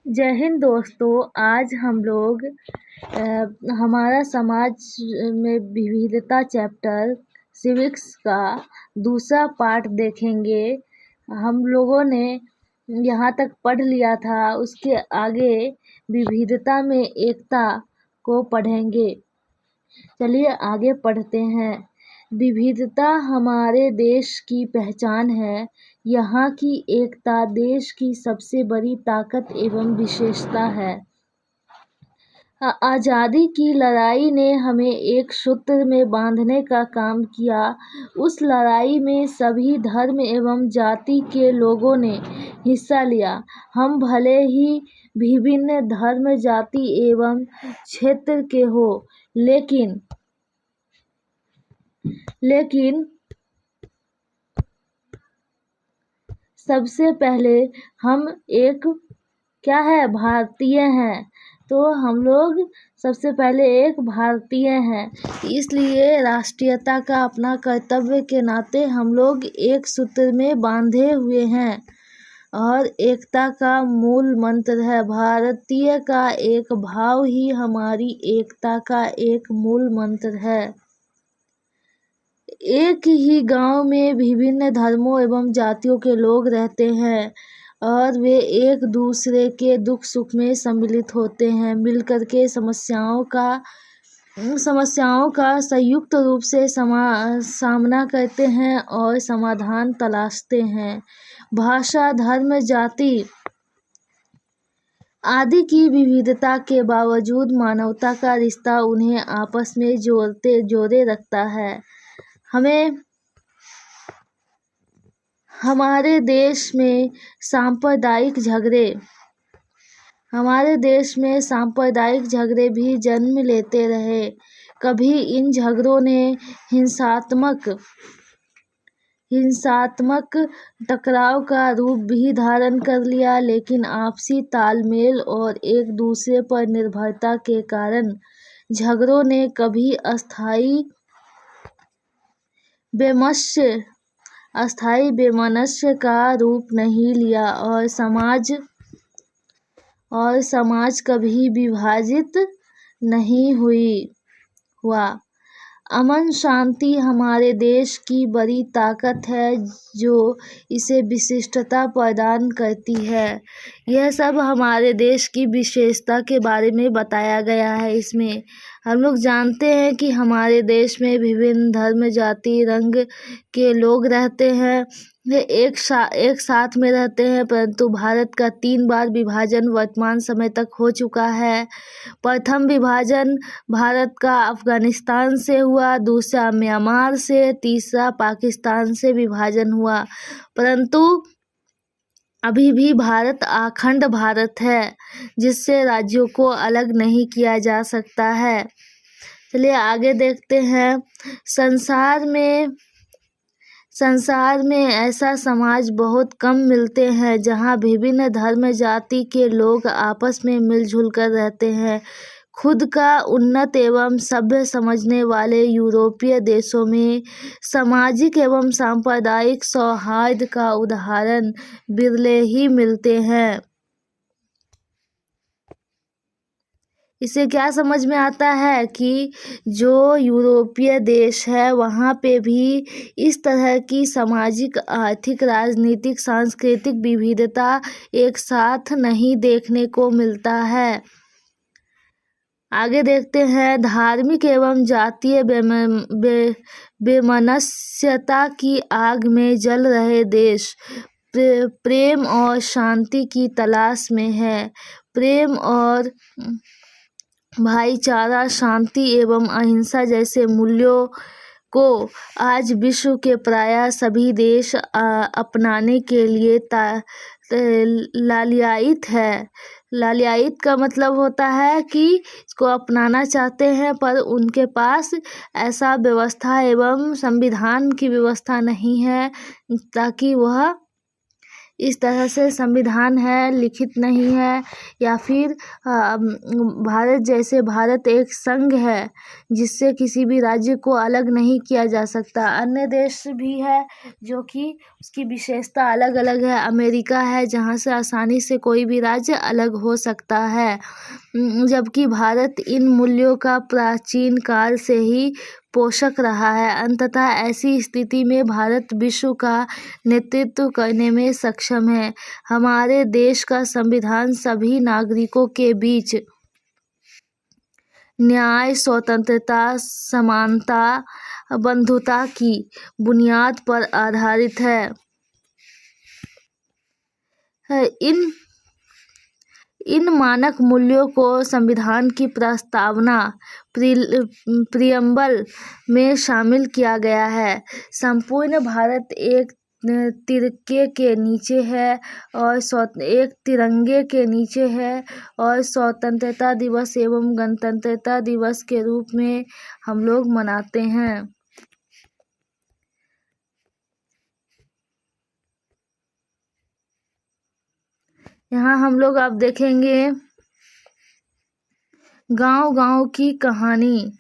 जय हिंद दोस्तों। आज हम लोग हमारा समाज में विविधता चैप्टर सिविक्स का दूसरा पार्ट देखेंगे। हम लोगों ने यहाँ तक पढ़ लिया था, उसके आगे विविधता में एकता को पढ़ेंगे। चलिए आगे पढ़ते हैं। विविधता हमारे देश की पहचान है। यहाँ की एकता देश की सबसे बड़ी ताकत एवं विशेषता है। आज़ादी की लड़ाई ने हमें एक सूत्र में बांधने का काम किया। उस लड़ाई में सभी धर्म एवं जाति के लोगों ने हिस्सा लिया। हम भले ही विभिन्न धर्म, जाति एवं क्षेत्र के हो, लेकिन सबसे पहले हम एक भारतीय हैं। तो हम लोग सबसे पहले एक भारतीय हैं, इसलिए राष्ट्रीयता का अपना कर्तव्य के नाते हम लोग एक सूत्र में बांधे हुए हैं और एकता का मूल मंत्र है। भारतीय का एक भाव ही हमारी एकता का एक मूल मंत्र है। एक ही गांव में विभिन्न धर्मों एवं जातियों के लोग रहते हैं और वे एक दूसरे के दुख सुख में सम्मिलित होते हैं। मिलकर के समस्याओं का संयुक्त रूप से सामना करते हैं और समाधान तलाशते हैं। भाषा, धर्म, जाति आदि की विविधता के बावजूद मानवता का रिश्ता उन्हें आपस में जोड़े रखता है। हमारे देश में सांप्रदायिक झगड़े भी जन्म लेते रहे। कभी इन झगड़ों ने हिंसात्मक टकराव का रूप भी धारण कर लिया, लेकिन आपसी तालमेल और एक दूसरे पर निर्भरता के कारण झगड़ों ने कभी अस्थायी वैमनस्य का रूप नहीं लिया और समाज कभी विभाजित नहीं हुआ। अमन शांति हमारे देश की बड़ी ताकत है, जो इसे विशिष्टता प्रदान करती है। यह सब हमारे देश की विशेषता के बारे में बताया गया है। इसमें हम लोग जानते हैं कि हमारे देश में विभिन्न धर्म, जाति, रंग के लोग रहते हैं। वे एक साथ में रहते हैं, परंतु भारत का 3 बार विभाजन वर्तमान समय तक हो चुका है। प्रथम विभाजन भारत का अफगानिस्तान से हुआ, दूसरा म्यांमार से, तीसरा पाकिस्तान से विभाजन हुआ, परंतु अभी भी भारत अखंड भारत है, जिससे राज्यों को अलग नहीं किया जा सकता है। चलिए आगे देखते हैं। संसार में ऐसा समाज बहुत कम मिलते हैं जहां विभिन्न धर्म, जाति के लोग आपस में मिलजुल कर रहते हैं। खुद का उन्नत एवं सभ्य समझने वाले यूरोपीय देशों में सामाजिक एवं सांप्रदायिक सौहार्द का उदाहरण विरले ही मिलते हैं। इससे क्या समझ में आता है कि जो यूरोपीय देश है वहाँ पे भी इस तरह की सामाजिक, आर्थिक, राजनीतिक, सांस्कृतिक विविधता एक साथ नहीं देखने को मिलता है। आगे देखते हैं। धार्मिक एवं जातीय वैमनस्यता की आग में जल रहे देश प्रेम और शांति की तलाश में है। प्रेम और भाईचारा, शांति एवं अहिंसा जैसे मूल्यों को आज विश्व के प्रायः सभी देश अपनाने के लिए लालियात है। लालियात का मतलब होता है कि इसको अपनाना चाहते हैं, पर उनके पास ऐसा व्यवस्था एवं संविधान की व्यवस्था नहीं है ताकि वह इस तरह से संविधान है, लिखित नहीं है, या फिर भारत एक संघ है जिससे किसी भी राज्य को अलग नहीं किया जा सकता। अन्य देश भी है जो कि उसकी विशेषता अलग अलग है। अमेरिका है जहाँ से आसानी से कोई भी राज्य अलग हो सकता है, जबकि भारत इन मूल्यों का प्राचीन काल से ही पोषक रहा है। अंततः ऐसी स्थिति में भारत विश्व का नेतृत्व करने में सक्षम है। हमारे देश का संविधान सभी नागरिकों के बीच न्याय, स्वतंत्रता, समानता, बंधुता की बुनियाद पर आधारित है। इन मानक मूल्यों को संविधान की प्रस्तावना प्रियम्बल में शामिल किया गया है। संपूर्ण भारत एक तिरंगे के नीचे है और स्वतंत्रता दिवस एवं गणतंत्रता दिवस के रूप में हम लोग मनाते हैं। यहाँ हम लोग अब देखेंगे गांव-गांव की कहानी।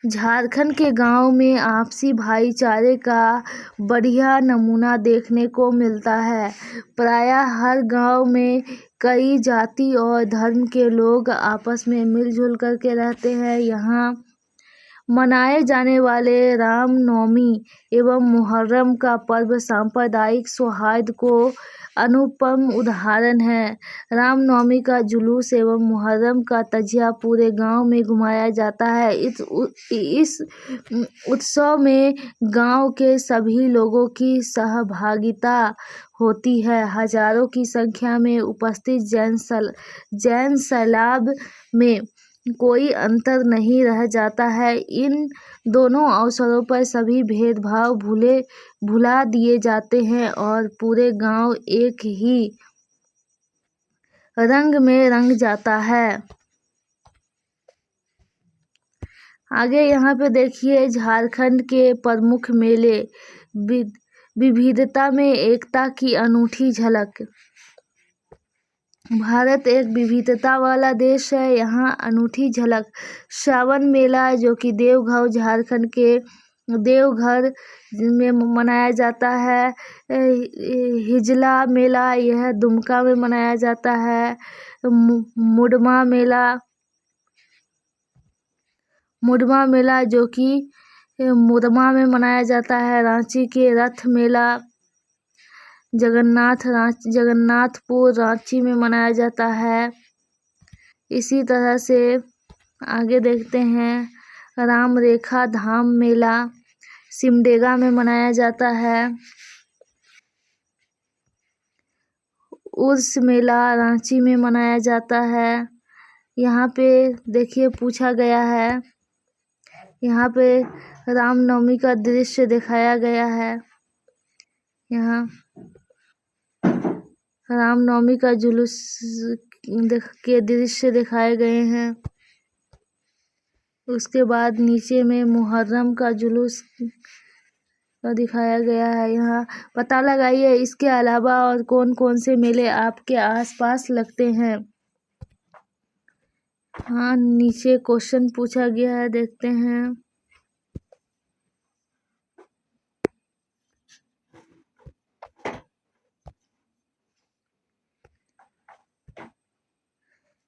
झारखंड के गांव में आपसी भाईचारे का बढ़िया नमूना देखने को मिलता है। प्रायः हर गांव में कई जाति और धर्म के लोग आपस में मिलजुल करके रहते हैं। यहाँ मनाए जाने वाले रामनवमी एवं मुहर्रम का पर्व सांप्रदायिक सौहार्द को अनुपम उदाहरण है। रामनवमी का जुलूस एवं मुहर्रम का तजिया पूरे गांव में घुमाया जाता है। इस उत्सव में गांव के सभी लोगों की सहभागिता होती है। हजारों की संख्या में उपस्थित जैन सैलाब में कोई अंतर नहीं रह जाता है। इन दोनों अवसरों पर सभी भेदभाव भुला दिए जाते हैं और पूरे गांव एक ही रंग में रंग जाता है। आगे यहाँ पे देखिए झारखंड के प्रमुख मेले, विविधता में एकता की अनूठी झलक। भारत एक विविधता वाला देश है। यहाँ अनूठी झलक श्रावण मेला जो कि देवघर, झारखंड के देवघर में मनाया जाता है। हिजला मेला यह दुमका में मनाया जाता है। मुडमा मेला जो कि मुरमा में मनाया जाता है। रांची के रथ मेला जगन्नाथपुर रांची में मनाया जाता है। इसी तरह से आगे देखते हैं राम रेखा धाम मेला सिमडेगा में मनाया जाता है। उर्स मेला रांची में मनाया जाता है। यहाँ पे देखिए पूछा गया है, यहाँ पे रामनवमी का दृश्य दिखाया गया है। यहाँ रामनवमी का जुलूस के दृश्य दिखाए गए हैं। उसके बाद नीचे में मुहर्रम का जुलूस दिखाया गया है। यहाँ पता लगाइए इसके अलावा और कौन कौन से मेले आपके आसपास लगते हैं। हाँ, नीचे क्वेश्चन पूछा गया है, देखते हैं।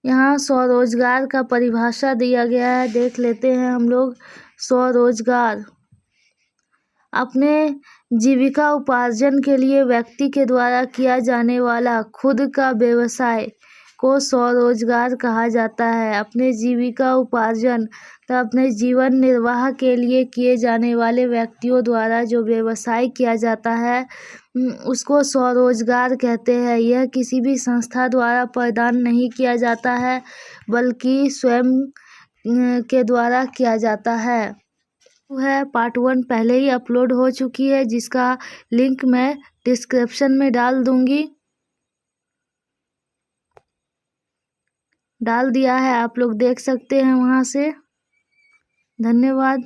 यहाँ स्वरोजगार का परिभाषा दिया गया है, देख लेते हैं हम लोग। स्वरोजगार अपने जीविका उपार्जन के लिए व्यक्ति के द्वारा किया जाने वाला खुद का व्यवसाय को स्वरोजगार कहा जाता है। अपने जीविका उपार्जन तो अपने जीवन निर्वाह के लिए किए जाने वाले व्यक्तियों द्वारा जो व्यवसाय किया जाता है उसको स्वरोजगार कहते हैं। यह किसी भी संस्था द्वारा प्रदान नहीं किया जाता है बल्कि स्वयं के द्वारा किया जाता है। पार्ट 1 पहले ही अपलोड हो चुकी है जिसका लिंक मैं डिस्क्रिप्शन में डाल दिया है, आप लोग देख सकते हैं वहां से। धन्यवाद।